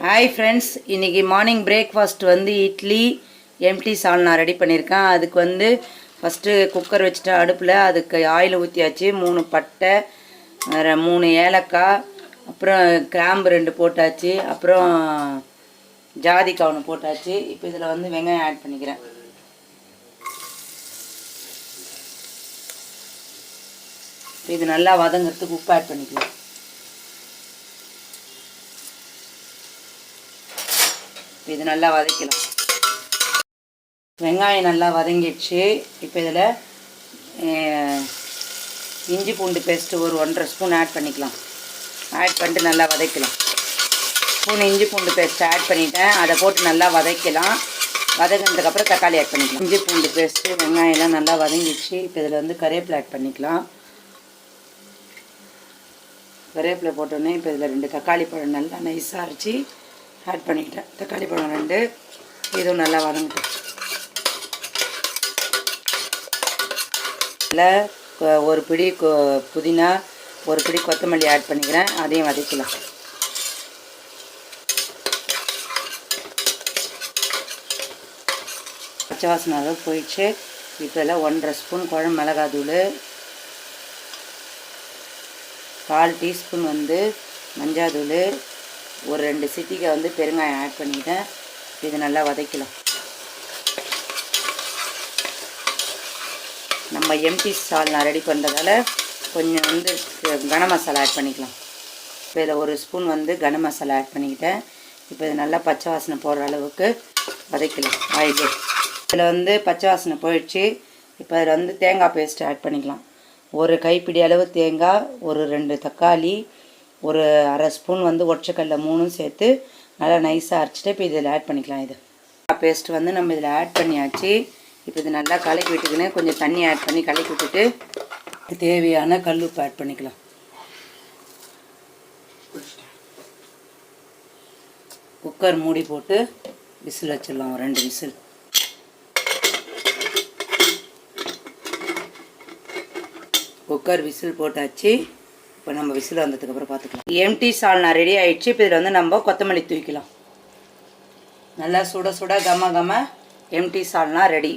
Hi friends, இன்றைக்கி morning breakfast வந்து idli empty சால்னா ready பண்ணியிருக்கேன். அதுக்கு வந்து ஃபஸ்ட்டு குக்கர் வச்சுட்டேன் அடுப்பில். அதுக்கு ஆயில் ஊற்றியாச்சு. 3 பட்டை, 3 ஏலக்காய், அப்புறம் கிராம்பு 2 போட்டாச்சு, அப்புறம் ஜாதிக்காய் 1 போட்டாச்சு. இப்போ இதில் வந்து வெங்காயம் ஆட் பண்ணிக்கிறேன். இது நல்லா வதங்கிறதுக்கு உப்பு ஆட் பண்ணிக்கலாம். இது நல்லா வதக்கலாம். வெங்காயம் நல்லா வதங்கிடுச்சு. இப்போ இதில் இஞ்சி பூண்டு பேஸ்ட்டு ஒரு 1.5 ஸ்பூன் ஆட் பண்ணிக்கலாம். ஆட் பண்ணிட்டு நல்லா வதக்கலாம். ஸ்பூன் இஞ்சி பூண்டு பேஸ்ட்டு ஆட் பண்ணிவிட்டேன். அதை போட்டு நல்லா வதக்கலாம். வதங்கினதுக்கப்புறம் தக்காளி ஆட் பண்ணிக்கலாம். இஞ்சி பூண்டு பேஸ்ட்டு வெங்காயம்லாம் நல்லா வதங்கிடுச்சு. இப்போ இதில் வந்து கருவேப்பிலை ஆட் பண்ணிக்கலாம். கருவேப்பிலை போட்டோன்னே இப்போ இதில் 2 தக்காளி பழம் நல்லா நைஸாக அரைச்சி ஆட் பண்ணிக்கிட்டேன். தக்காளி பழம் 2 இதுவும் நல்லா வதங்கிட்டு இதில் ஒரு பிடி புதினா, ஒரு பிடி கொத்தமல்லி ஆட் பண்ணிக்கிறேன். அதையும் வதக்கலாம். பச்சை வாசனை அளவு போயிடுச்சு. இப்போ இதில் 1.5 ஸ்பூன் குழம்பு மிளகாத்தூள், 1/4 டீஸ்பூன் வந்து மஞ்சாத்தூள், ஒரு 2 சிட்டிக்காய் வந்து பெருங்காயம் ஆட் பண்ணிக்கிட்டேன். இது நல்லா வதக்கலாம். நம்ம எம்டி சால்னா ரெடி பண்ணுறதால கொஞ்சம் வந்து கனம் மசாலா ஆட் பண்ணிக்கலாம். இப்போ இதில் 1 ஸ்பூன் வந்து கனம் மசாலா ஆட் பண்ணிக்கிட்டேன். இப்போ இது நல்லா பச்சை வாசனை போடுற அளவுக்கு வதக்கலாம். ஆயிடுச்சு. இதில் வந்து பச்சை வாசனை போயிடுச்சு. இப்போ அதில் வந்து தேங்காய் பேஸ்ட்டு ஆட் பண்ணிக்கலாம். ஒரு கைப்பிடி அளவு தேங்காய், ஒரு 2 தக்காளி, ஒரு 1/2 ஸ்பூன் வந்து ஒற்றைக்கடலை 3 சேர்த்து நல்லா நைஸாக அரைச்சிட்டு இப்போ இதில் ஆட் பண்ணிக்கலாம். இது பேஸ்ட்டு வந்து நம்ம இதில் ஆட் பண்ணியாச்சு. இப்போ இது நல்லா கலக்கி விட்டுக்கின்னு கொஞ்சம் தண்ணி ஆட் பண்ணி கலக்கி விட்டுட்டு தேவையான கல் உப்பு ஆட் பண்ணிக்கலாம். குக்கர் மூடி போட்டு விசில் வச்சிடலாம். ஒரு 2 விசில். குக்கர் விசில் போட்டாச்சு. இப்போ நம்ம விசில் வந்ததுக்கப்புறம் பார்த்துக்கலாம். எம்டி சால்னா ரெடி ஆகிடுச்சு. இப்போ இதில் வந்து நம்ம கொத்தமல்லி தூக்கிக்கலாம். நல்லா சுட சுட கம கம எம்டி சால்னா ரெடி.